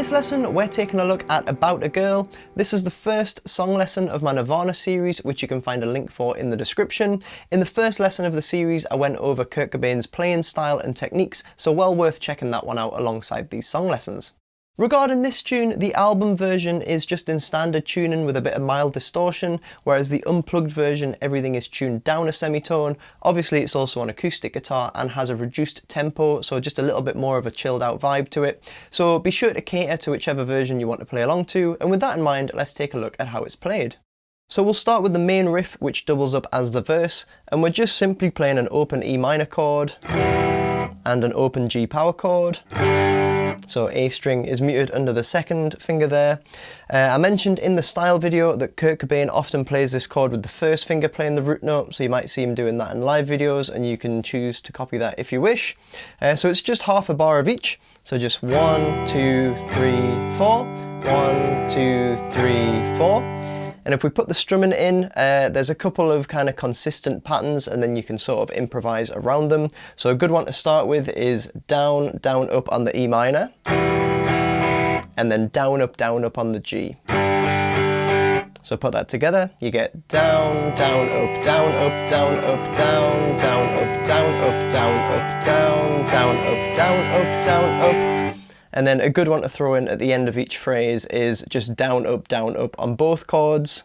this lesson, we're taking a look at About a Girl. This is the first song lesson of my Nirvana series, which you can find a link for in the description. In the first lesson of the series, I went over Kurt Cobain's playing style and techniques, so well worth checking that one out alongside these song lessons. Regarding this tune, the album version is just in standard tuning with a bit of mild distortion, whereas the unplugged version, everything is tuned down a semitone. Obviously it's also on acoustic guitar and has a reduced tempo, so just a little bit more of a chilled out vibe to it. So be sure to cater to whichever version you want to play along to, and with that in mind, let's take a look at how it's played. So we'll start with the main riff, which doubles up as the verse, and we're just simply playing an open E minor chord and an open G power chord. So A string is muted under the second finger there. I mentioned in the style video that Kurt Cobain often plays this chord with the first finger playing the root note, so you might see him doing that in live videos, and you can choose to copy that if you wish. So it's just half a bar of each. So just 1, 2, 3, 4, 1, 2, 3, 4. And if we put the strumming in, there's a couple of kind of consistent patterns, and then you can sort of improvise around them. So a good one to start with is down, down, up on the E minor, and then down, up on the G. So put that together, you get down, down, up, down, up, down, up, down, down, up, down, up, down, up, down, down, up, down, up, down, up. And then a good one to throw in at the end of each phrase is just down, up on both chords.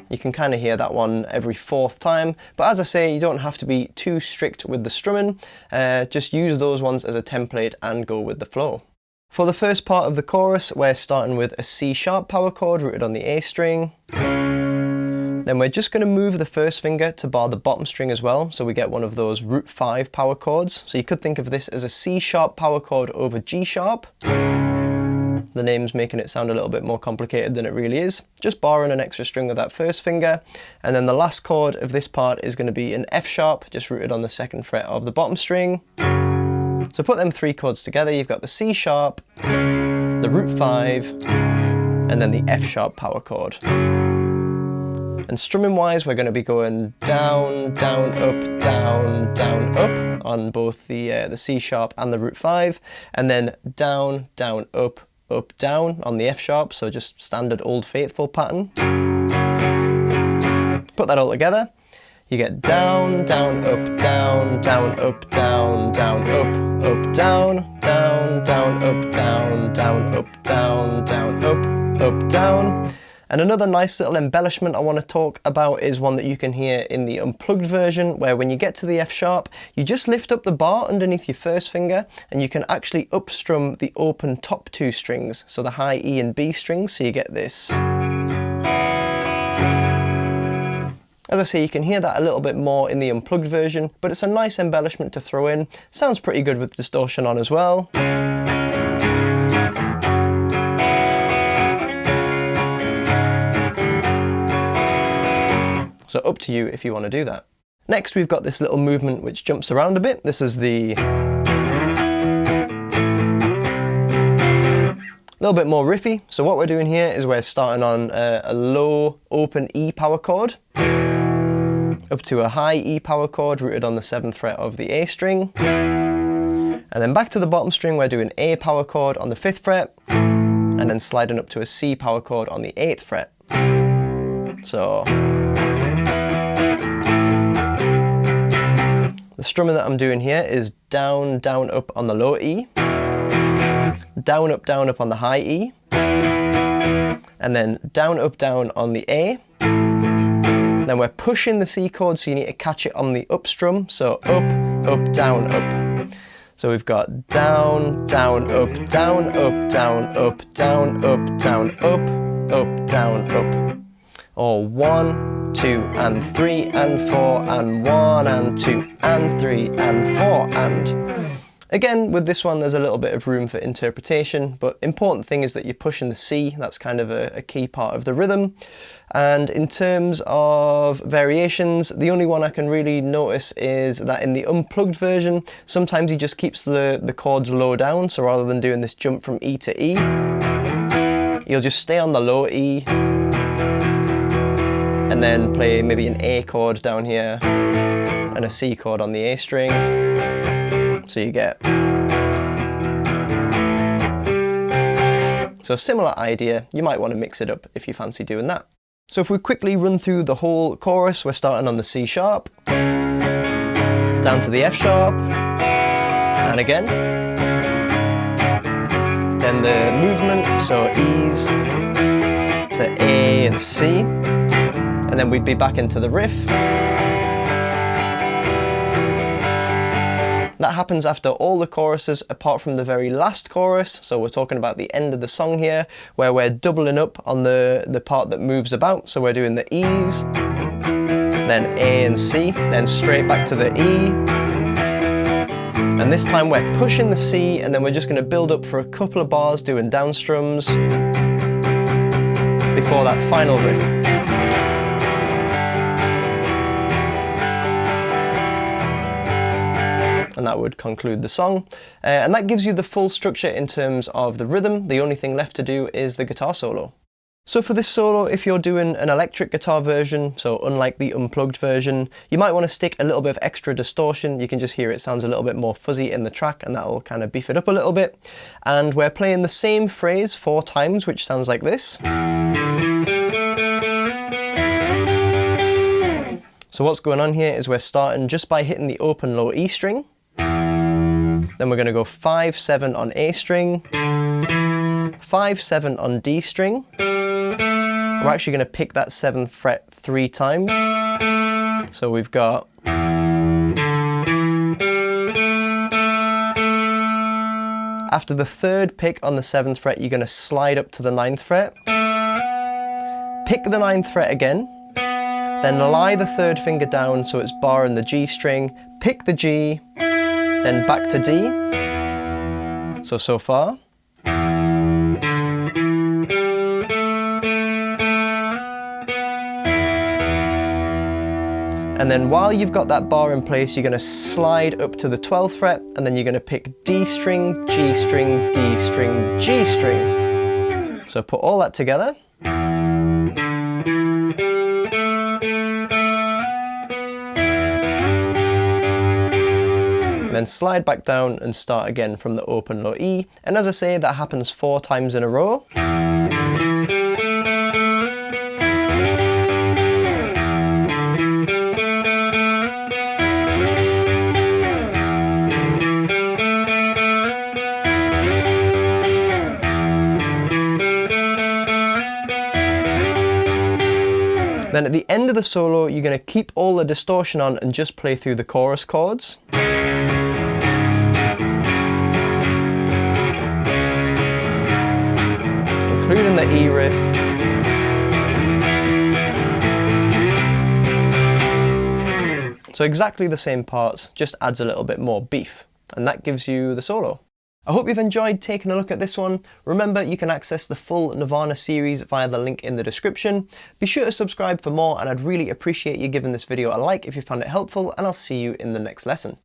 You can kind of hear that one every fourth time, but as I say, you don't have to be too strict with the strumming. Just use those ones as a template and go with the flow. For the first part of the chorus, we're starting with a C sharp power chord rooted on the A string. Then we're just going to move the first finger to bar the bottom string as well, so we get one of those root 5 power chords. So you could think of this as a C sharp power chord over G sharp. The name's making it sound a little bit more complicated than it really is. Just barring an extra string with that first finger. And then the last chord of this part is going to be an F sharp, just rooted on the second fret of the bottom string. So put them 3 chords together, you've got the C sharp, the root 5, and then the F sharp power chord. And strumming wise, we're going to be going down, down, up on both the C sharp and the root 5, and then down, down, up, down on the F sharp, so just standard Old Faithful pattern. Put that all together, you get down, down, up, down, down, up, down, down, up, down, down, down, up, down, down, up, down, down, up, down. And another nice little embellishment I want to talk about is one that you can hear in the unplugged version, where when you get to the F sharp, you just lift up the bar underneath your first finger, and you can actually up-strum the open top 2 strings, so the high E and B strings, so you get this. As I say, you can hear that a little bit more in the unplugged version, but it's a nice embellishment to throw in. Sounds pretty good with distortion on as well. So up to you if you want to do that. Next, we've got this little movement which jumps around a bit. This is the little bit more riffy. So what we're doing here is we're starting on a low open E power chord up to a high E power chord rooted on the 7th fret of the A string. And then back to the bottom string, we're doing A power chord on the 5th fret, and then sliding up to a C power chord on the 8th fret. So the strumming that I'm doing here is down, down, up on the low E, down, up on the high E, and then down, on the A. Then we're pushing the C chord, so you need to catch it on the up strum, so up, down, up. So we've got down, down, up, down, down, down, down, up. Or 1, 2, and 3, and 4, and 1, and 2, and 3, and 4, and. Again, with this one, there's a little bit of room for interpretation, but important thing is that you're pushing the C. That's kind of a key part of the rhythm. And in terms of variations, the only one I can really notice is that in the unplugged version, sometimes he just keeps the chords low down. So rather than doing this jump from E to E, you'll just stay on the low E, and then play maybe an A chord down here and a C chord on the A string. So you get So similar idea, you might want to mix it up if you fancy doing that. So if we quickly run through the whole chorus, we're starting on the C sharp, down to the F sharp, and again. Then the movement, so E's to A and C, and then we'd be back into the riff. That happens after all the choruses apart from the very last chorus, so we're talking about the end of the song here, where we're doubling up on the part that moves about. So we're doing the E's, then A and C, then straight back to the E, and this time we're pushing the C, and then we're just going to build up for a couple of bars doing down strums before that final riff. And that would conclude the song. And that gives you the full structure in terms of the rhythm. The only thing left to do is the guitar solo. So for this solo, if you're doing an electric guitar version, so unlike the unplugged version, you might want to stick a little bit of extra distortion. You can just hear it sounds a little bit more fuzzy in the track, and that'll kind of beef it up a little bit. And we're playing the same phrase 4 times, which sounds like this. So what's going on here is we're starting just by hitting the open low E string. Then we're going to go 5-7 on A string, 5-7 on D string. We're actually going to pick that 7th fret 3 times. So we've got after the 3rd pick on the 7th fret, you're going to slide up to the 9th fret, pick the 9th fret again, then lie the 3rd finger down so it's barring the G string, pick the G, then back to D, so far. And then while you've got that bar in place, you're going to slide up to the 12th fret, and then you're going to pick D string, G string, D string, G string. So put all that together. Then slide back down and start again from the open low E. And as I say, that happens 4 times in a row. Then at the end of the solo, you're going to keep all the distortion on and just play through the chorus chords. Including the E riff. So exactly the same parts, just adds a little bit more beef, and that gives you the solo. I hope you've enjoyed taking a look at this one. Remember, you can access the full Nirvana series via the link in the description. Be sure to subscribe for more, and I'd really appreciate you giving this video a like if you found it helpful, and I'll see you in the next lesson.